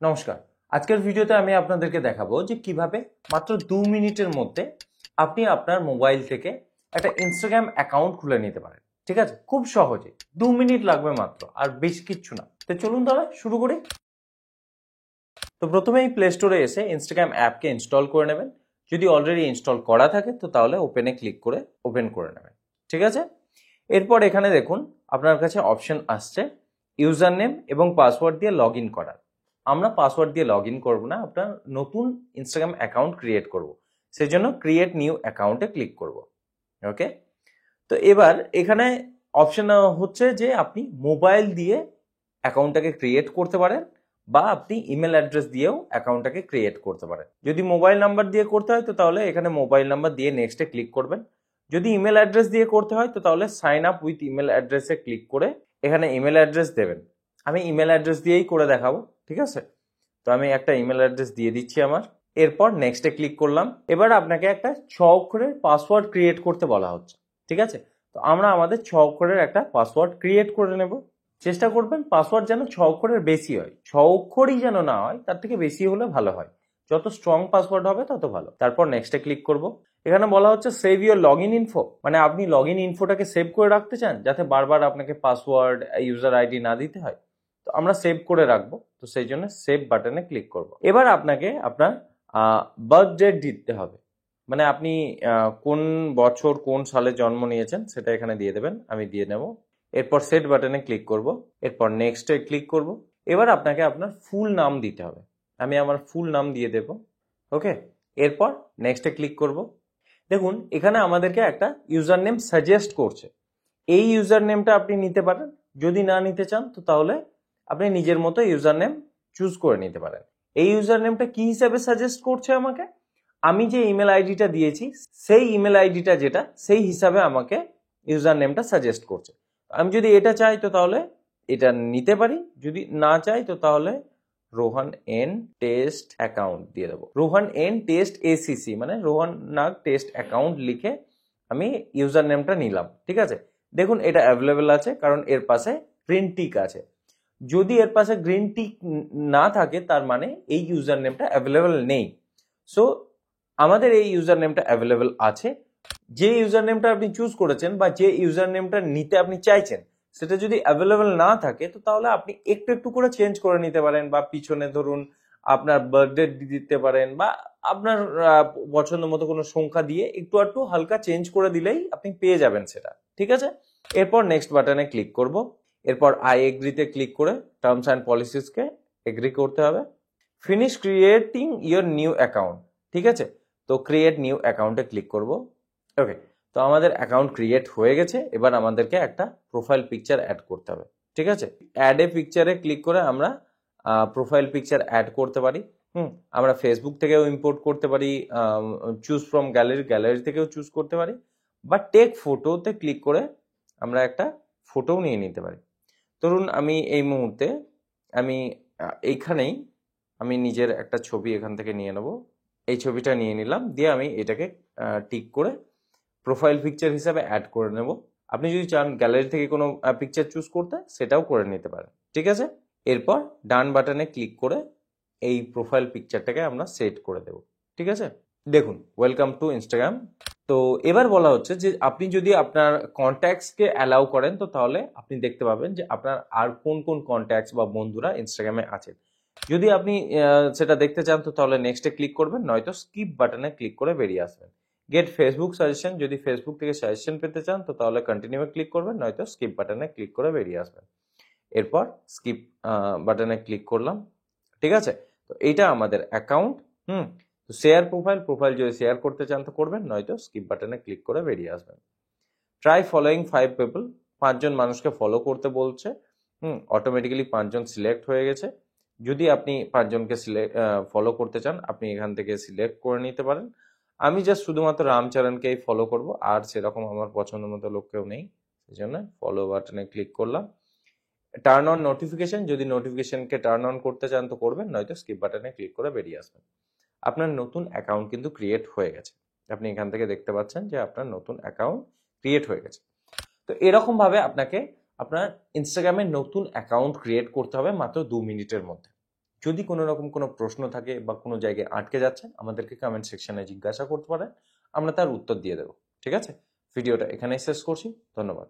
নমস্কার। আজকের ভিডিওতে আমি আপনাদেরকে দেখাবো যে কিভাবে মাত্র 2 মিনিটের মধ্যে আপনি আপনার মোবাইল থেকে একটা ইনস্টাগ্রাম অ্যাকাউন্ট খুলে নিতে পারেন। ঠিক আছে, খুব সহজে 2 মিনিট লাগবে মাত্র, আর বেশি কিচ্ছু না। তো চলুন তাহলে শুরু করি। তো প্রথমেই প্লে স্টোরে এসে ইনস্টাগ্রাম অ্যাপকে ইনস্টল করে নেবেন। যদি অলরেডি ইনস্টল করা থাকে তো তাহলে ওপেনে ক্লিক করে ওপেন করে নেবেন। ঠিক আছে, এরপর এখানে দেখুন আপনার কাছে অপশন আসছে ইউজার নেম এবং পাসওয়ার্ড দিয়ে লগ ইন করার। আমরা পাসওয়ার্ড দিয়ে লগ ইন করবো না, আপনার নতুন ইনস্টাগ্রাম অ্যাকাউন্ট ক্রিয়েট করব। সেজন্য ক্রিয়েট নিউ অ্যাকাউন্টে ক্লিক করব। ওকে, তো এবার এখানে অপশন হচ্ছে যে আপনি মোবাইল দিয়ে অ্যাকাউন্টটাকে ক্রিয়েট করতে পারেন বা আপনি ইমেল অ্যাড্রেস দিয়েও অ্যাকাউন্টটাকে ক্রিয়েট করতে পারেন। যদি মোবাইল নাম্বার দিয়ে করতে হয় তো তাহলে এখানে মোবাইল নাম্বার দিয়ে নেক্সটে ক্লিক করবেন। যদি ইমেল অ্যাড্রেস দিয়ে করতে হয় তো তাহলে সাইন আপ উইথ ইমেল অ্যাড্রেসে ক্লিক করে এখানে ইমেল অ্যাড্রেস দেবেন। আমি ইমেল অ্যাড্রেস দিয়েই করে দেখাবো। ঠিক আছে, তো আমি একটা ইমেল অ্যাড্রেস দিয়ে দিচ্ছি আমার। এরপর নেক্সটে ক্লিক করলাম। এবার আপনাকে একটা 6 অক্ষরের পাসওয়ার্ড ক্রিয়েট করতে বলা হচ্ছে। ঠিক আছে, তো আমরা আমাদের 6 অক্ষরের একটা পাসওয়ার্ড ক্রিয়েট করে নেব। চেষ্টা করবেন পাসওয়ার্ড যেন 6 অক্ষরের বেশি হয়, 6 অক্ষরই যেন না হয়, তার থেকে বেশি হলে ভালো হয়। যত স্ট্রং পাসওয়ার্ড হবে তত ভালো। তারপর নেক্সটে ক্লিক করব। এখানে বলা হচ্ছে save your log in info, মানে আপনি লগ ইন ইনফোটাকে সেভ করে রাখতে চান যাতে বারবার আপনাকে পাসওয়ার্ড ইউজার আইডি না দিতে হয়। তো আমরা সেভ করে রাখবো, তো সেই জন্য সেভ বাটনে ক্লিক করব। এবার আপনাকে আপনার বার্থ ডেট দিতে হবে, মানে আপনি কোন বছর কোন সালে জন্ম নিয়েছেন সেটা এখানে দিয়ে দেবেন। আমি দিয়ে নেব। এরপর সেট বাটনে ক্লিক করব। এরপর নেক্সটে ক্লিক করব। এবার আপনাকে আপনার ফুল নাম দিতে হবে। আমি আমার ফুল নাম দিয়ে দেব। ওকে, এরপর নেক্সটে ক্লিক করব। দেখুন এখানে আমাদেরকে একটা ইউজার নেম সাজেস্ট করছে। এই ইউজার নেমটা আপনি নিতে পারেন, যদি না নিতে চান তো তাহলে আপনি নিজের মতো ইউজার নেম চুজ করে নিতে পারেন। এই ইউজার নেমটা কি হিসাবে সাজেস্ট করছে আমাকে, আমি যে ইমেল আইডিটা দিয়েছি সেই ইমেল আইডিটা যেটা সেই হিসাবে আমাকে ইউজার নেমটা সাজেস্ট করছে। আমি যদি এটা চাই তো তাহলে এটা নিতে পারি, যদি না চাই তো তাহলে রোহান এন টেস্ট অ্যাকাউন্ট দিয়ে দেবো। রোহান এন টেস্ট এসিসি মানে রোহান নাগ টেস্ট অ্যাকাউন্ট লিখে আমি ইউজার নেমটা নিলাম। ঠিক আছে, দেখুন এটা অ্যাভেলেবেল আছে কারণ এর পাশে গ্রিন টিক আছে। যদি এর পাশে গ্রিন টিক না থাকে তার মানে এই ইউজার নেমটা অ্যাভেলেবেল নেই। সো আমাদের এই ইউজার নেমটা অ্যাভেলেবেল আছে। যে ইউজার নেমটা আপনি চুজ করেছেন বা যে ইউজার নেমটা নিতে আপনি চাইছেন সেটা যদি অ্যাভেলেবেল না থাকে তো তাহলে আপনি একটু একটু করে চেঞ্জ করে নিতে পারেন, বা পিছনে ধরুন আপনার বার্থডে দিতে পারেন, বা আপনার পছন্দ মতো কোনো সংখ্যা দিয়ে একটু একটু হালকা চেঞ্জ করে দিলেই আপনি পেয়ে যাবেন সেটা। ঠিক আছে, এরপর নেক্সট বাটনে ক্লিক করব। এরপর আই এগ্রিতে ক্লিক করে টার্মস অ্যান্ড পলিসিসকে এগ্রি করতে হবে। Finish creating your new account. ঠিক আছে, তো ক্রিয়েট নিউ অ্যাকাউন্টে ক্লিক করব। ওকে, তো আমাদের অ্যাকাউন্ট ক্রিয়েট হয়ে গেছে। এবার আমাদেরকে একটা প্রোফাইল পিকচার অ্যাড করতে হবে। ঠিক আছে, অ্যাড এ পিকচারে ক্লিক করে আমরা প্রোফাইল পিকচার অ্যাড করতে পারি। আমরা ফেসবুক থেকেও ইম্পোর্ট করতে পারি, চুজ ফ্রম গ্যালারি থেকেও চুজ করতে পারি, বা টেক ফটোতে ক্লিক করে আমরা একটা ফটোও নিয়ে নিতে পারি। ধরুন আমি এই মুহূর্তে আমি এইখানেই আমি নিজের একটা ছবি এখান থেকে নিয়ে নেব। এই ছবিটা নিয়ে নিলাম, দিয়ে আমি এটাকে টিক করে প্রোফাইল পিকচার হিসাবে অ্যাড করে নেব। আপনি যদি চান গ্যালারি থেকে কোনো পিকচার চুজ করতে সেটাও করে নিতে পারেন। ঠিক আছে, এরপর ডান বাটনে ক্লিক করে এই প্রোফাইল পিকচারটাকে আমরা সেট করে দেব। ঠিক আছে, দেখুন ওয়েলকাম টু ইনস্টাগ্রাম। তো এবার বলা হচ্ছে যে আপনি যদি আপনার কন্ট্যাক্টসকে অ্যালাউ করেন তো তাহলে আপনি দেখতে পাবেন যে আপনার আর কোন কোন কন্ট্যাক্টস বা বন্ধুরা ইনস্টাগ্রামে আছেন। যদি আপনি সেটা দেখতে চান তো তাহলে নেক্সটে ক্লিক করবেন, নয়তো স্কিপ বাটনে ক্লিক করে বেরিয়ে আসবেন। গেট ফেসবুক সাজেশন, যদি ফেসবুক থেকে সাজেশন পেতে চান তো তাহলে কন্টিনিউ ক্লিক করবেন, নয়তো স্কিপ বাটনে ক্লিক করে বেরিয়ে আসবেন। এরপর স্কিপ বাটনে ক্লিক করলাম। ঠিক আছে, তো এইটা আমাদের অ্যাকাউন্ট। তো শেয়ার প্রোফাইল যদি শেয়ার করতে চান তো করবেন, নয়তো স্কিপ বাটনে ক্লিক করে বেরিয়ে আসবেন। ট্রাই ফলোয়িং 5 পিপল, 5 জন মানুষকে ফলো করতে বলছে। অটোমেটিক্যালি 5 জন সিলেক্ট হয়ে গেছে। যদি আপনি 5 জনকে ফলো করতে চান আপনি এখান থেকে সিলেক্ট করে নিতে পারেন। আমি জাস্ট শুধুমাত্র রামচরণকেই ফলো করব, আর সেরকম আমার পছন্দ মতো লোক কেউ নেই, সেই জন্য ফলো বাটনে ক্লিক করলাম। টার্ন অন নোটিফিকেশন, যদি নোটিফিকেশনকে টার্ন অন করতে চান তো করবেন, নয়তো স্কিপ বাটনে ক্লিক করে বেরিয়ে আসবেন। আপনার নতুন অ্যাকাউন্ট কিন্তু ক্রিয়েট হয়ে গেছে। আপনি এখান থেকে দেখতে পাচ্ছেন যে আপনার নতুন অ্যাকাউন্ট ক্রিয়েট হয়ে গেছে। তো এরকম ভাবে আপনাকে আপনার ইনস্টাগ্রামে নতুন অ্যাকাউন্ট ক্রিয়েট করতে হবে মাত্র 2 মিনিটের মধ্যে। যদি কোনো রকম কোনো প্রশ্ন থাকে বা কোনো জায়গায় আটকে যাচ্ছেন, আমাদেরকে কমেন্ট সেকশনে জিজ্ঞাসা করতে পারেন, আমরা তার উত্তর দিয়ে দেবো। ঠিক আছে, ভিডিওটা এখানেই শেষ করছি। ধন্যবাদ।